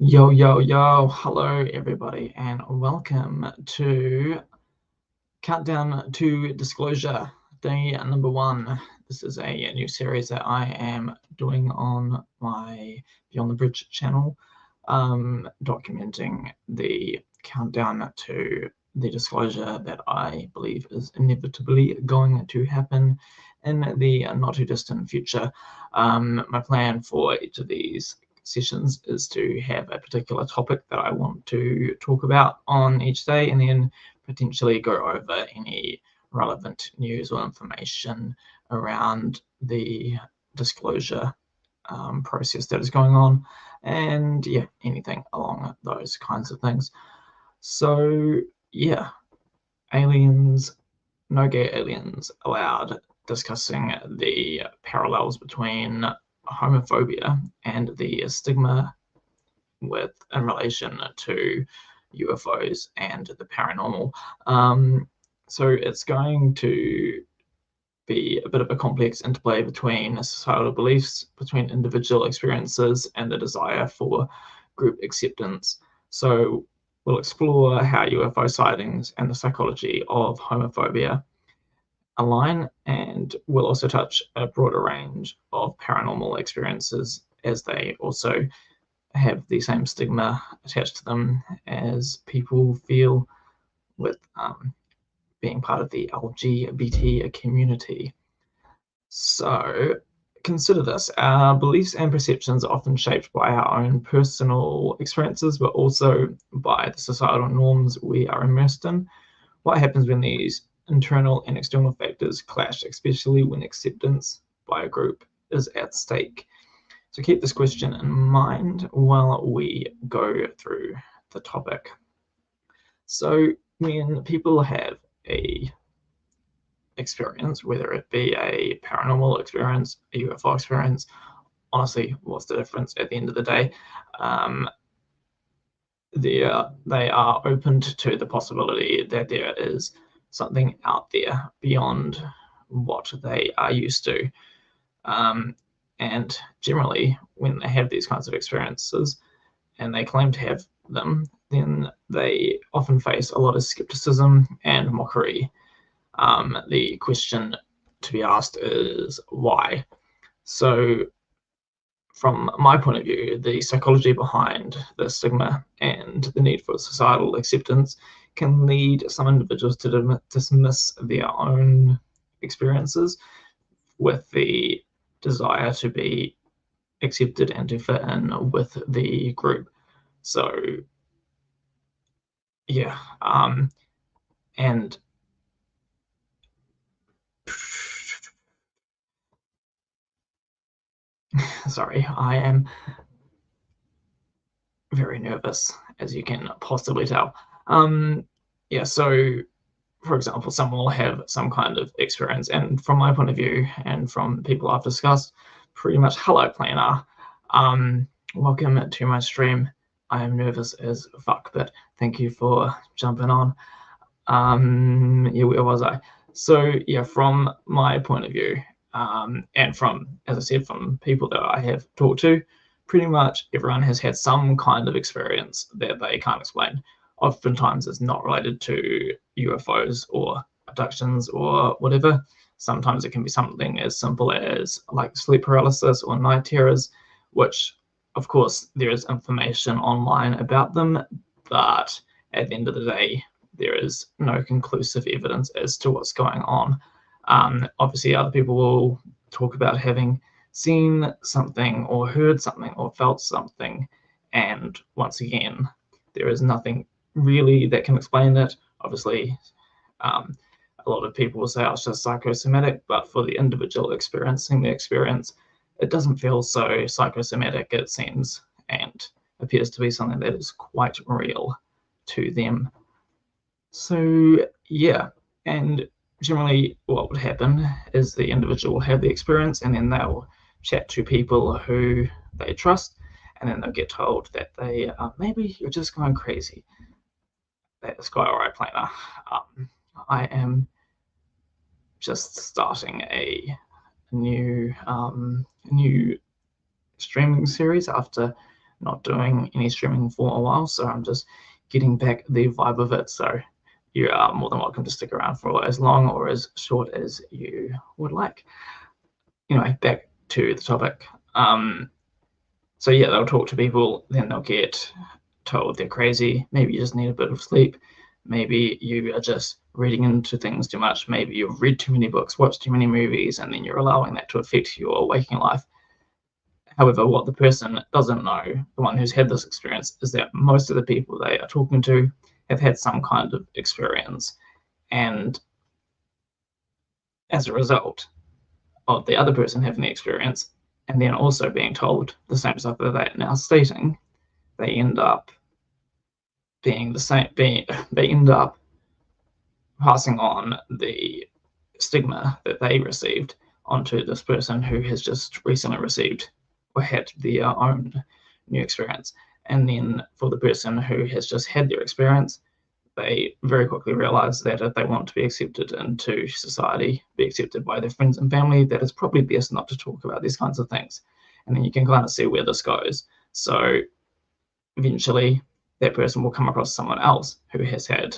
Yo, hello everybody, and welcome to Countdown to Disclosure, day number 1. This is a new series that I am doing on my Beyond the Bridge channel, documenting the countdown to the disclosure that I believe is inevitably going to happen in the not too distant future. My plan for each of these sessions is to have a particular topic that I want to talk about on each day, and then potentially go over any relevant news or information around the disclosure process that is going on, and yeah, anything along those kinds of things. So yeah, aliens, no gay aliens allowed, discussing the parallels between homophobia and the stigma in relation to UFOs and the paranormal. So it's going to be a bit of a complex interplay between societal beliefs, between individual experiences, and the desire for group acceptance. So we'll explore how UFO sightings and the psychology of homophobia align, and we'll also touch a broader range of paranormal experiences, as they also have the same stigma attached to them as people feel with being part of the LGBT community. So consider this: our beliefs and perceptions are often shaped by our own personal experiences, but also by the societal norms we are immersed in. What happens when these internal and external factors clash, especially when acceptance by a group is at stake? So keep this question in mind while we go through the topic. So when people have a experience, whether it be a paranormal experience, a UFO experience, honestly, what's the difference at the end of the day? They are open to the possibility that there is something out there beyond what they are used to. And generally, when they have these kinds of experiences and they claim to have them, then they often face a lot of skepticism and mockery. The question to be asked is why? So, from my point of view, the psychology behind the stigma and the need for societal acceptance can lead some individuals to dismiss their own experiences with the desire to be accepted and to fit in with the group. So yeah, and sorry, I am very nervous, as you can possibly tell. Yeah, so for example, someone will have some kind of experience, and from my point of view, and from people I've discussed, pretty much, hello, planner. Welcome to my stream. I am nervous as fuck, but thank you for jumping on. Yeah, where was I? So yeah, from my point of view, and from, as I said, from people that I have talked to, pretty much everyone has had some kind of experience that they can't explain. Oftentimes it's not related to UFOs or abductions or whatever. Sometimes it can be something as simple as like sleep paralysis or night terrors, which of course there is information online about them, but at the end of the day, there is no conclusive evidence as to what's going on. Obviously, other people will talk about having seen something or heard something or felt something, and once again, there is nothing really that can explain it. Obviously, a lot of people will say, oh, it's just psychosomatic, but for the individual experiencing the experience, it doesn't feel so psychosomatic, it seems, and appears to be something that is quite real to them. So yeah, and generally what would happen is the individual will have the experience, and then they'll chat to people who they trust, and then they'll get told that they maybe you're just going crazy. That's quite all right, planner. I am just starting a new streaming series after not doing any streaming for a while, so I'm just getting back the vibe of it. So you are more than welcome to stick around for as long or as short as you would like. Anyway, back to the topic. So yeah, they'll talk to people, then they'll get told they're crazy. Maybe you just need a bit of sleep. Maybe you are just reading into things too much. Maybe you've read too many books, watched too many movies, and then you're allowing that to affect your waking life. However, what the person doesn't know, the one who's had this experience, is that most of the people they are talking to have had some kind of experience. And as a result of the other person having the experience and then also being told the same stuff that they're now stating, they end up being the same, they end up passing on the stigma that they received onto this person who has just recently received or had their own new experience. And then for the person who has just had their experience, they very quickly realize that if they want to be accepted into society, be accepted by their friends and family, that it's probably best not to talk about these kinds of things. And then you can kind of see where this goes. So eventually that person will come across someone else who has had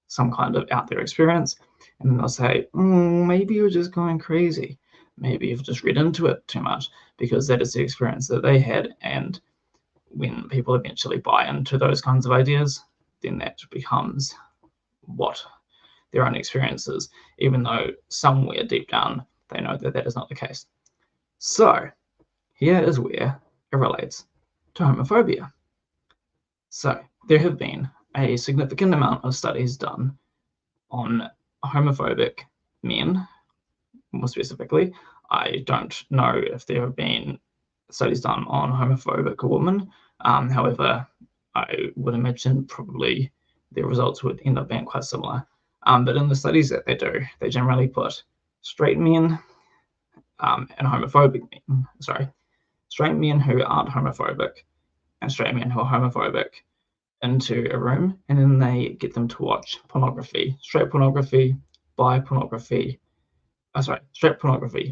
some kind of out there experience, and then they'll say, maybe you're just going crazy. Maybe you've just read into it too much, because that is the experience that they had. And when people eventually buy into those kinds of ideas, then that becomes what their own experience is, even though somewhere deep down they know that that is not the case. So here is where it relates to homophobia. So there have been a significant amount of studies done on homophobic men, more specifically. I don't know if there have been studies done on homophobic women. However, I would imagine probably the results would end up being quite similar. But in the studies that they do, they generally put straight men and homophobic men, straight men who aren't homophobic and straight men who are homophobic into a room, and then they get them to watch pornography, straight pornography, straight pornography,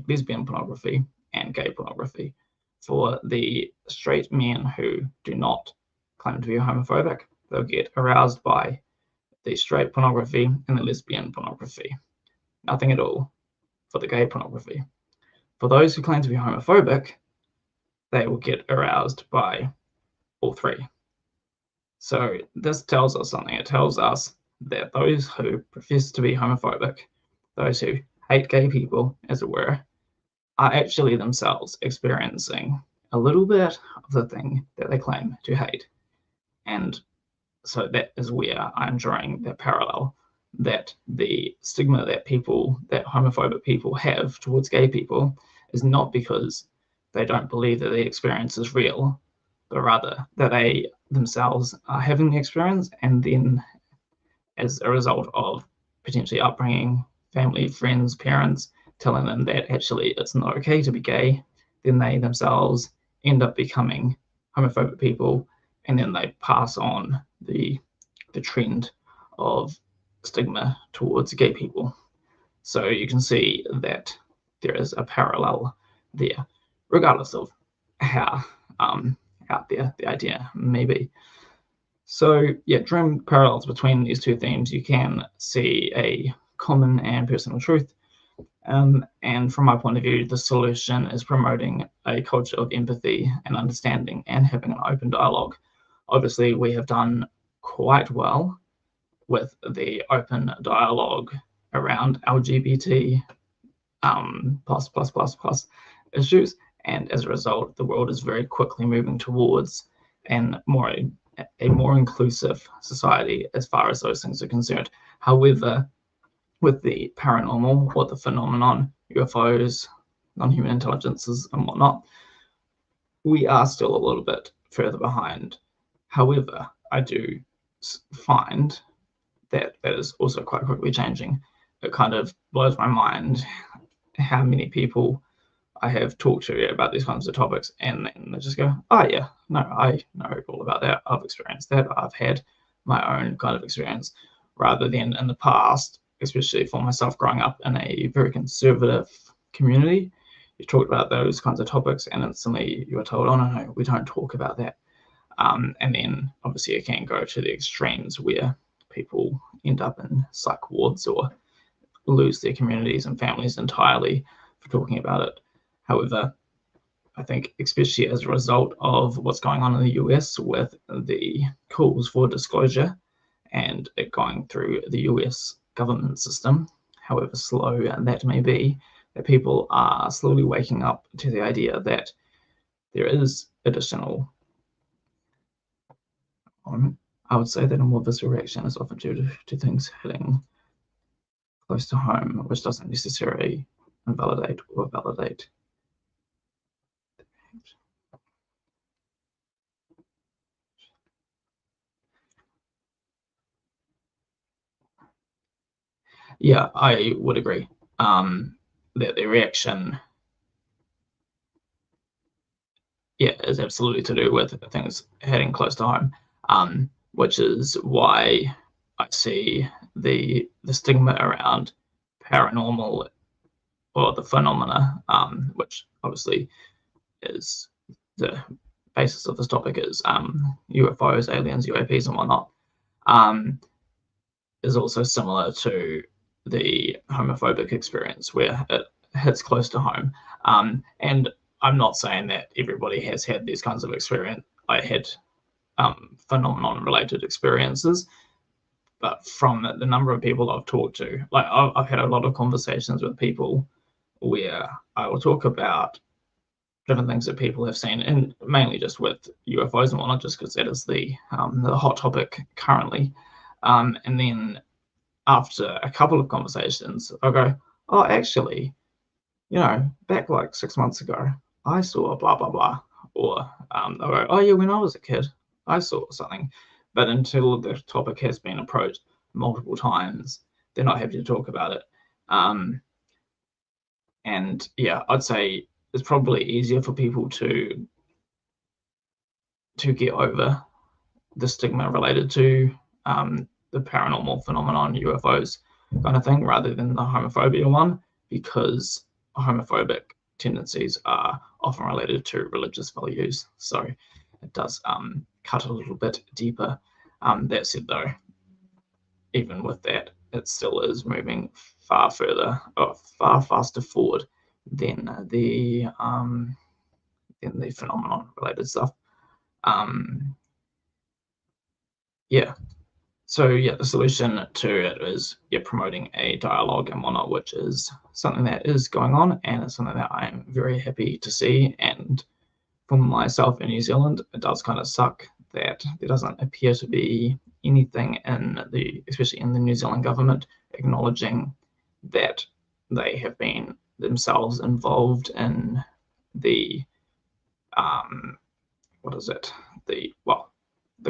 lesbian pornography, and gay pornography. For the straight men who do not claim to be homophobic, they'll get aroused by the straight pornography and the lesbian pornography. Nothing at all for the gay pornography. For those who claim to be homophobic, they will get aroused by all three. So this tells us something. It tells us that those who profess to be homophobic, those who hate gay people, as it were, are actually themselves experiencing a little bit of the thing that they claim to hate. And so that is where I'm drawing that parallel, that the stigma that homophobic people have towards gay people is not because they don't believe that the experience is real, but rather that they themselves are having the experience, and then as a result of potentially upbringing, family, friends, parents telling them that actually it's not okay to be gay, then they themselves end up becoming homophobic people, and then they pass on the trend of stigma towards gay people. So you can see that there is a parallel there, regardless of how out there the idea may be. So yeah, drawing parallels between these two themes, you can see a common and personal truth. And from my point of view, the solution is promoting a culture of empathy and understanding and having an open dialogue. Obviously, we have done quite well with the open dialogue around LGBT plus issues, and as a result, the world is very quickly moving towards a more inclusive society as far as those things are concerned. However, with the paranormal or the phenomenon, UFOs, non-human intelligences and whatnot, we are still a little bit further behind. However, I do find that is also quite quickly changing. It kind of blows my mind how many people I have talked to about these kinds of topics, and then they just go, oh yeah, no, I know all about that. I've experienced that. I've had my own kind of experience, rather than in the past, especially for myself growing up in a very conservative community, you talked about those kinds of topics and instantly you were told, oh no, we don't talk about that. And then obviously it can go to the extremes where people end up in psych wards or lose their communities and families entirely for talking about it. However, I think especially as a result of what's going on in the US with the calls for disclosure and it going through the US government system, however slow that may be, that people are slowly waking up to the idea that there is additional. I would say that a more visceral reaction is often due to things hitting close to home, which doesn't necessarily invalidate or validate. Yeah, I would agree that the reaction, is absolutely to do with things hitting close to home, which is why I see the stigma around paranormal or the phenomena, which obviously is the basis of this topic is UFOs, aliens, UAPs, and whatnot, is also similar to the homophobic experience where it hits close to home. And I'm not saying that everybody has had these kinds of experience. I had phenomenon-related experiences, but from the number of people I've talked to, like I've had a lot of conversations with people where I will talk about different things that people have seen, and mainly just with UFOs and whatnot, just because that is the hot topic currently. And then after a couple of conversations, I'll go, oh, actually, back like 6 months ago, I saw blah, blah, blah. Or they'll go, oh, yeah, when I was a kid, I saw something. But until the topic has been approached multiple times, they're not happy to talk about it. And yeah, I'd say it's probably easier for people to get over the stigma related to the paranormal phenomenon, UFOs kind of thing, rather than the homophobia one, because homophobic tendencies are often related to religious values. So it does cut a little bit deeper. That said, though, even with that, it still is moving far faster forward than the phenomenon related stuff. Yeah. So yeah, the solution to it is promoting a dialogue and whatnot, which is something that is going on, and it's something that I'm very happy to see. And for myself in New Zealand, it does kind of suck that there doesn't appear to be anything especially in the New Zealand government, acknowledging that they have been themselves involved in the the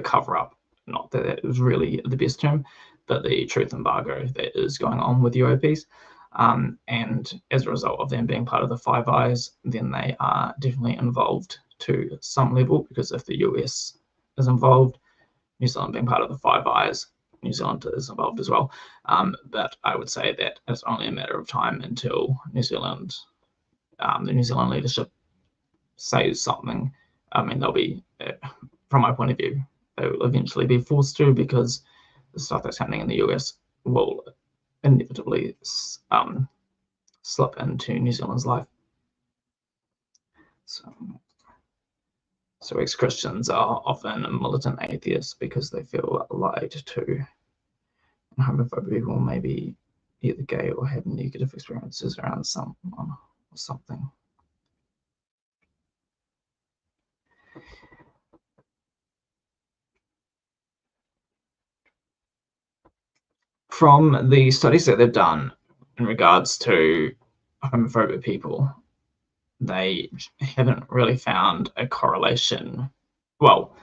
cover up. Not that it was really the best term, but the truth embargo that is going on with UAPs. And as a result of them being part of the Five Eyes, then they are definitely involved to some level, because if the US is involved, New Zealand being part of the Five Eyes, New Zealand is involved as well. But I would say that it's only a matter of time until the New Zealand leadership says something. I mean, they'll be, from my point of view, they will eventually be forced to, because the stuff that's happening in the US will inevitably slip into New Zealand's life. So ex-Christians are often militant atheists because they feel lied to. And homophobic people may be either gay or have negative experiences around someone or something. From the studies that they've done in regards to homophobic people, they haven't really found a correlation. Well,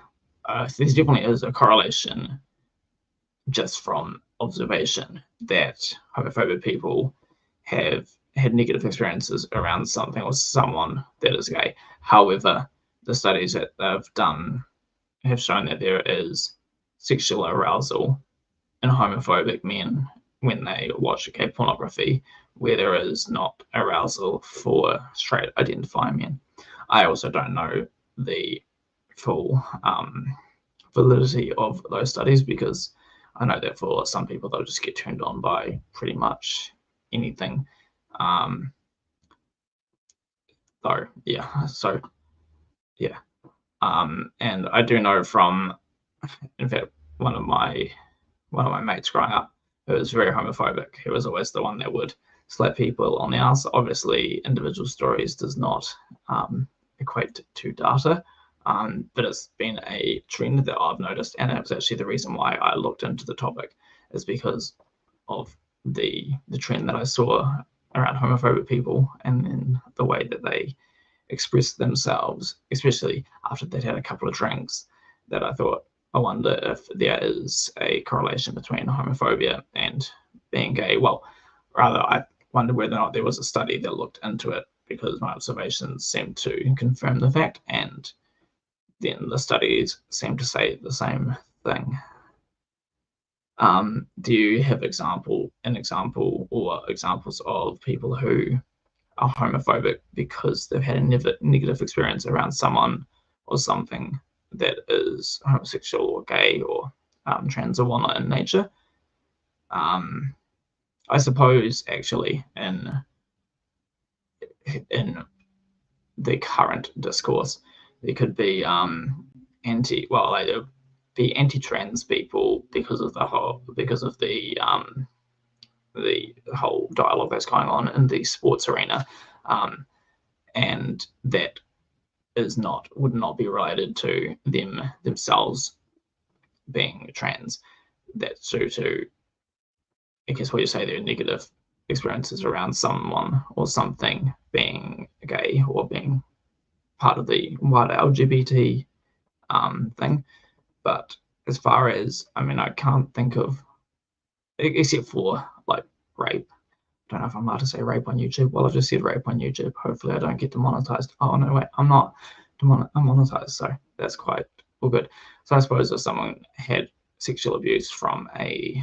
there definitely is a correlation just from observation that homophobic people have had negative experiences around something or someone that is gay. However, the studies that they've done have shown that there is sexual arousal in homophobic men when they watch gay pornography, where there is not arousal for straight identifying men. I also don't know the full validity of those studies, because I know that for some people they'll just get turned on by pretty much anything. And I do know from, in fact, one of my mates growing up who was very homophobic. He was always the one that would slap people on the ass. Obviously, individual stories does not equate to data, but it's been a trend that I've noticed, and it was actually the reason why I looked into the topic, is because of the trend that I saw around homophobic people, and then the way that they express themselves, especially after they'd had a couple of drinks, that I thought, I wonder if there is a correlation between homophobia and being gay. Well, rather, I wonder whether or not there was a study that looked into it, because my observations seemed to confirm the fact, and then the studies seem to say the same thing. Do you have an example or examples of people who are homophobic because they've had a negative experience around someone or something that is homosexual or gay or trans or whatnot in nature? I suppose actually in the current discourse, there could be anti-trans people because of the whole dialogue that's going on in the sports arena, and that would not be related to themselves being trans. That's due to, I guess, what you say, their negative experiences around someone or something being gay or being part of the wider LGBT thing. But as far as, I can't think of, except for like rape. I don't know if I'm allowed to say rape on YouTube. Well, I've just said rape on YouTube. Hopefully I don't get demonetized. Oh, no, wait, I'm not monetized, so that's quite all good. So I suppose if someone had sexual abuse from a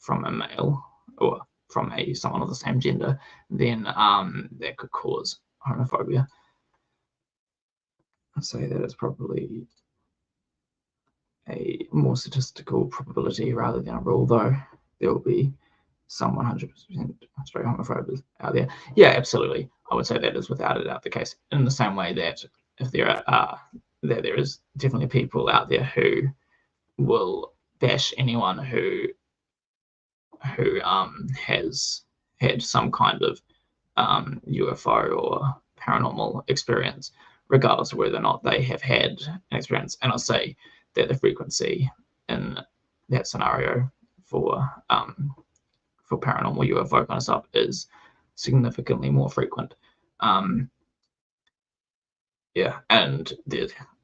male or from someone of the same gender, then that could cause homophobia. I'd say that it's probably a more statistical probability rather than a rule, though there will be some 100% straight homophobes out there. Yeah, absolutely. I would say that is without a doubt the case. In the same way that if there is definitely people out there who will bash anyone who has had some kind of UFO or paranormal experience, regardless of whether or not they have had an experience. And I'll say that the frequency in that scenario for paranormal UFO kind of stuff is significantly more frequent. And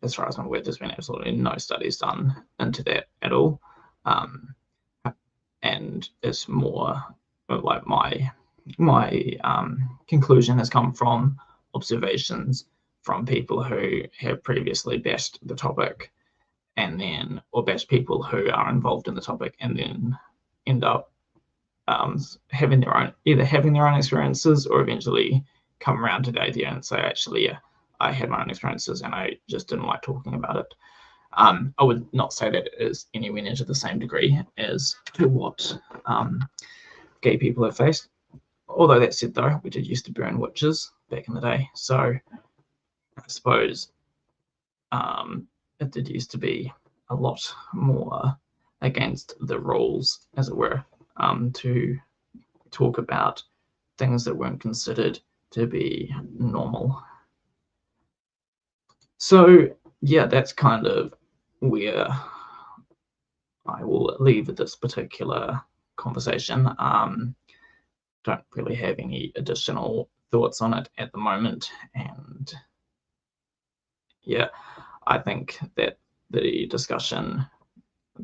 as far as I'm aware, there's been absolutely no studies done into that at all. And it's more like my conclusion has come from observations from people who have previously bashed the topic, or bashed people who are involved in the topic, and then end up having their own experiences, or eventually come around to the idea and say, actually, yeah, I had my own experiences and I just didn't like talking about it. I would not say that it is anywhere near to the same degree as to what gay people have faced. Although that said, though, we did used to burn witches back in the day, so I suppose it did used to be a lot more against the rules, as it were, to talk about things that weren't considered to be normal. So yeah, that's kind of where I will leave this particular conversation. Don't really have any additional thoughts on it at the moment, and yeah, I think that the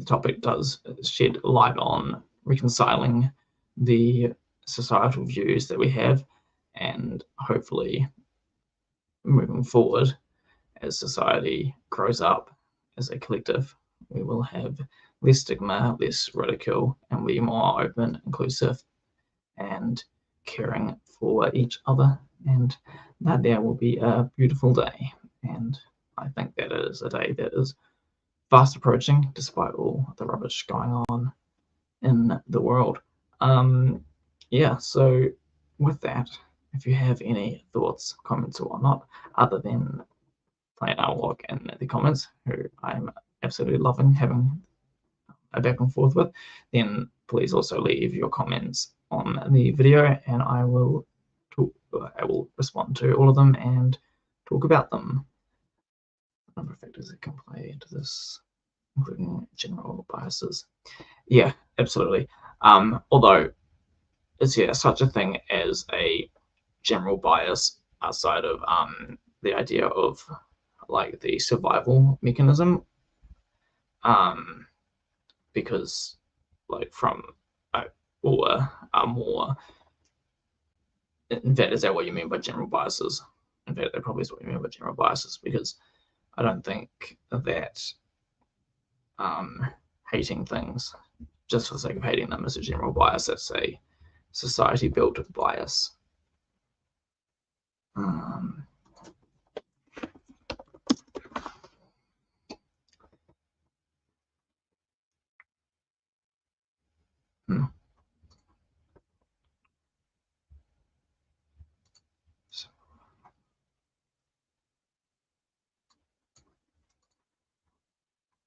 topic does shed light on reconciling the societal views that we have, and hopefully moving forward, as society grows up as a collective, we will have less stigma, less ridicule, and be more open, inclusive, and caring for each other. And that there will be a beautiful day. And I think that it is a day that is fast approaching, despite all the rubbish going on in the world. Yeah, so with that, if you have any thoughts, comments, or whatnot, other than plain Outlook in the comments, who I'm absolutely loving having a back and forth with, then please also leave your comments on the video, and I will respond to all of them and talk about them. A number of factors that can play into this, including general biases. Yeah, absolutely. Although is such a thing as a general bias outside of the idea of like the survival mechanism, because like from or more. In fact, is that what you mean by general biases? In fact, that probably is what you mean by general biases, because I don't think that hating things just for the sake of hating them is a general bias. That's a society-built bias. Hmm.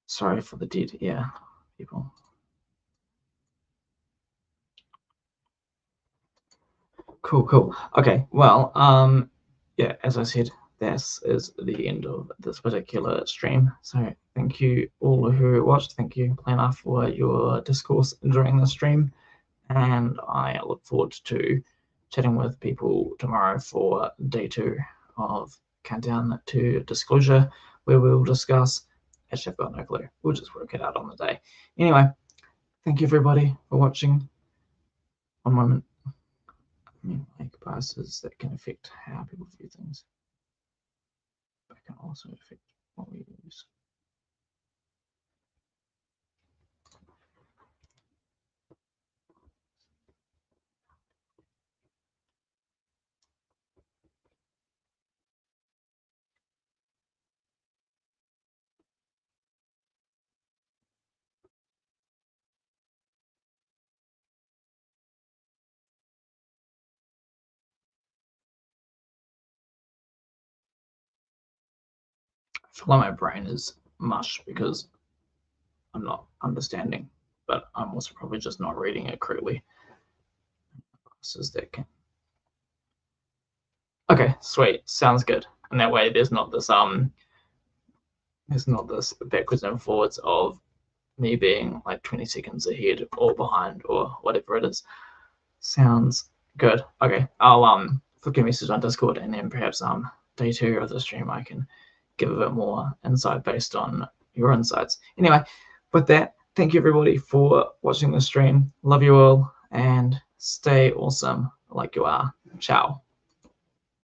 Sorry for the dead, yeah, people. Cool. Okay, well, yeah, as I said, this is the end of this particular stream. So thank you all who watched. Thank you, Planar, for your discourse during the stream. And I look forward to chatting with people tomorrow for day 2 of Countdown to Disclosure, where we'll discuss. Actually, I've got no clue. We'll just work it out on the day. Anyway, thank you everybody for watching. One moment. Like biases that can affect how people view things, but can also affect what we use. I feel like my brain is mush because I'm not understanding, but I'm also probably just not reading it correctly. That can. Okay, sweet, sounds good. And that way, there's not this backwards and forwards of me being like 20 seconds ahead or behind or whatever it is. Sounds good. Okay, I'll flick a message on Discord, and then perhaps day 2 of the stream I can give a bit more insight based on your insights. Anyway, with that, thank you everybody for watching the stream. Love you all and stay awesome like you are. Ciao.